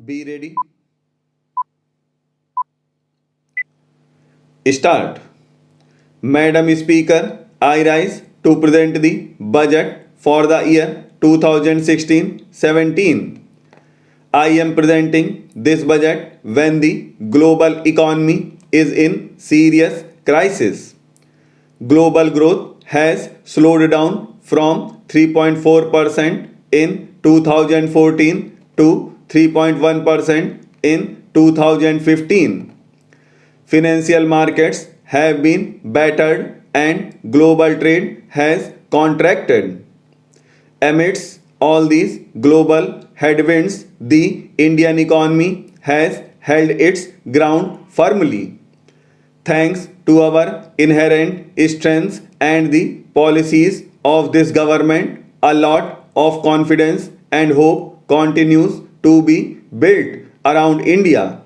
Be ready. Start. Madam Speaker, I rise to present the budget for the year 2016-17. I am presenting this budget when the global economy is in serious crisis. Global growth has slowed down from 3.4% in 2014 to 3.1% in 2015. Financial markets have been battered and global trade has contracted. Amidst all these global headwinds, the Indian economy has held its ground firmly. Thanks to our inherent strengths and the policies of this government, a lot of confidence and hope continues to be built around India.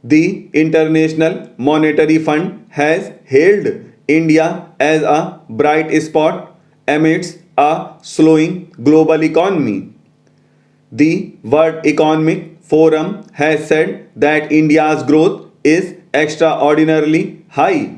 The International Monetary Fund has hailed India as a bright spot amidst a slowing global economy. The World Economic Forum has said that India's growth is extraordinarily high.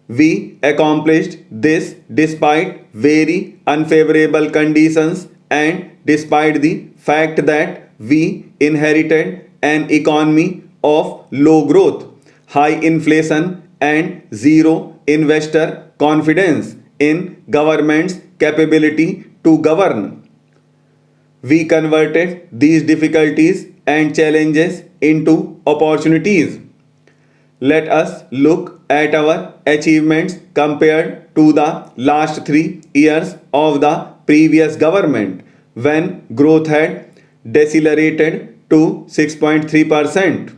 We accomplished this despite very unfavorable conditions and despite the fact that we inherited an economy of low growth, high inflation, and zero investor confidence in government's capability to govern. We converted these difficulties and challenges into opportunities. Let us look at our achievements compared to the last 3 years of the previous government when growth had decelerated to 6.3%.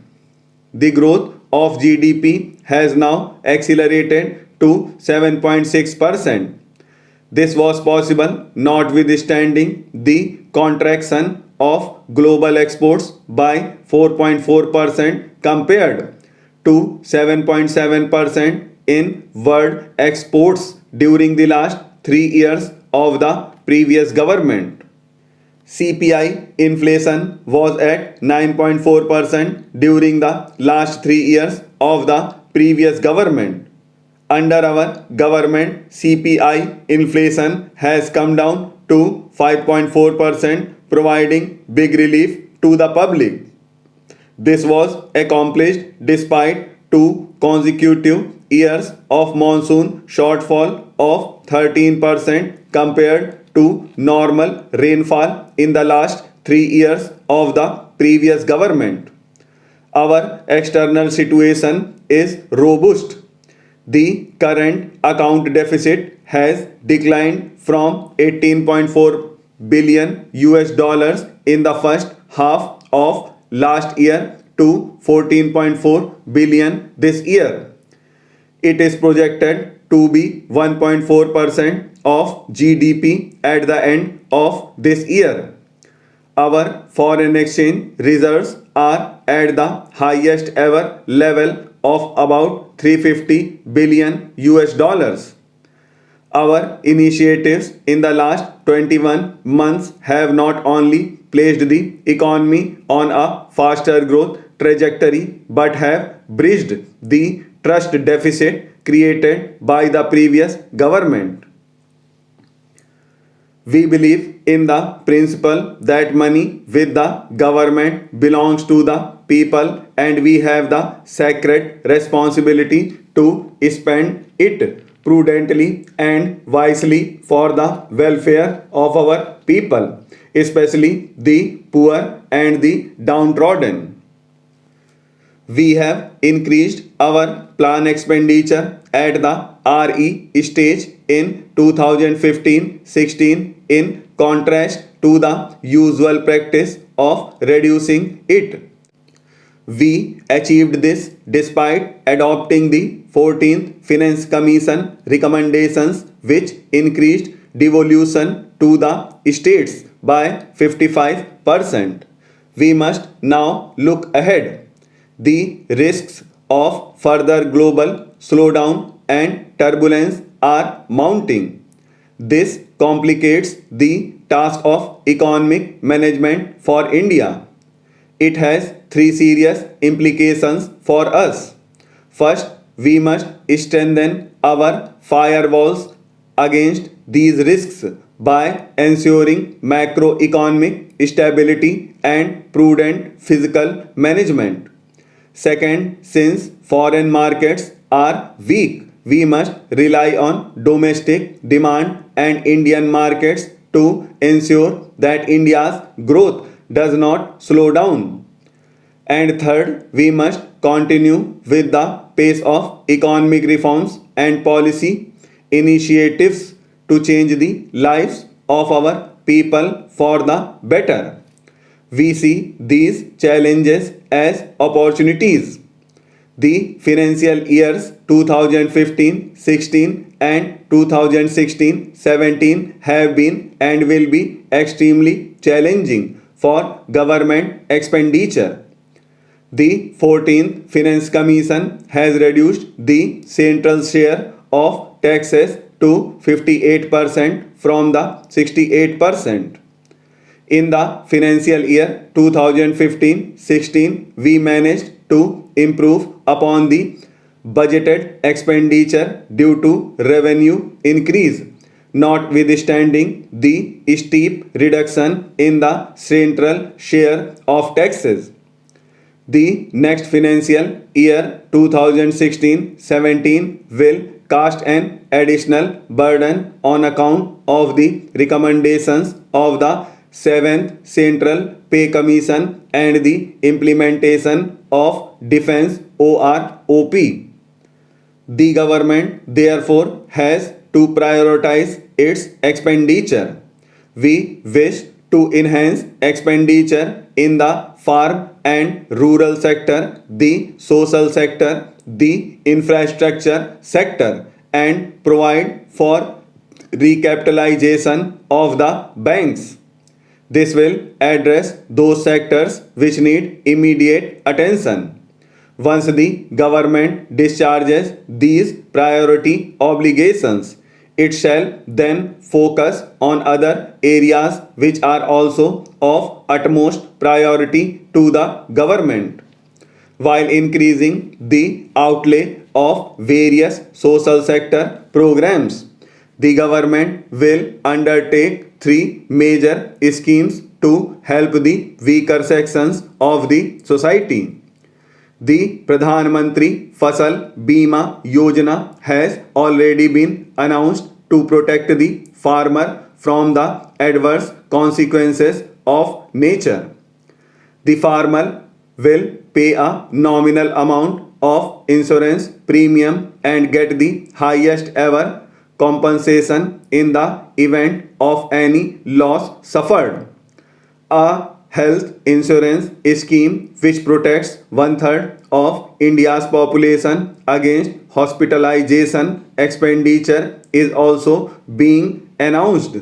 The growth of GDP has now accelerated to 7.6%. This was possible notwithstanding the contraction of global exports by 4.4% compared to 7.7% in world exports during the last 3 years of the previous government. CPI inflation was at 9.4% during the last 3 years of the previous government. Under our government, CPI inflation has come down to 5.4%, providing big relief to the public. This was accomplished despite 2 consecutive years of monsoon shortfall of 13% compared to normal rainfall in the last 3 years of the previous government. Our external situation is robust. The current account deficit has declined from 18.4 billion US dollars in the first half of last year to 14.4 billion this year. It is projected to be 1.4% of GDP at the end of this year. Our foreign exchange reserves are at the highest ever level of about 350 billion US dollars. Our initiatives in the last 21 months have not only placed the economy on a faster growth trajectory but have bridged the trust deficit created by the previous government. We believe in the principle that money with the government belongs to the people and we have the sacred responsibility to spend it prudently and wisely for the welfare of our people, especially the poor and the downtrodden. We have increased our plan expenditure at the RE stage in 2015-16 in contrast to the usual practice of reducing it. We achieved this despite adopting the 14th Finance Commission recommendations which increased devolution to the states by 55%. We must now look ahead. The risks of further global slowdown and turbulence are mounting. This complicates the task of economic management for India. it has three serious implications for us. First, we must strengthen our firewalls against these risks by ensuring macroeconomic stability and prudent fiscal management. Second, since foreign markets are weak, we must rely on domestic demand and Indian markets to ensure that India's growth does not slow down. And third, we must continue with the pace of economic reforms and policy initiatives to change the lives of our people for the better. We see these challenges as opportunities. The financial years 2015-16 and 2016-17 have been and will be extremely challenging for government expenditure. The 14th Finance Commission has reduced the central share of taxes to 58% from the 68%. In the financial year 2015-16, we managed to improve upon the budgeted expenditure due to revenue increase, notwithstanding the steep reduction in the central share of taxes. The next financial year 2016-17 will cast an additional burden on account of the recommendations of the 7th Central Pay Commission and the implementation of Defense OROP. The government therefore has to prioritize its expenditure. We wish to enhance expenditure in the farm and rural sector, the social sector, the infrastructure sector, and provide for recapitalization of the banks. This will address those sectors which need immediate attention. Once the government discharges these priority obligations, it shall then focus on other areas which are also of utmost priority to the government, while increasing the outlay of various social sector programs. The government will undertake three major schemes to help the weaker sections of the society. The Pradhan Mantri Fasal Bima Yojana has already been announced to protect the farmer from the adverse consequences of nature. The farmer will pay a nominal amount of insurance premium and get the highest ever compensation in the event of any loss suffered. A health insurance scheme which protects one-third of India's population against hospitalization expenditure is also being announced.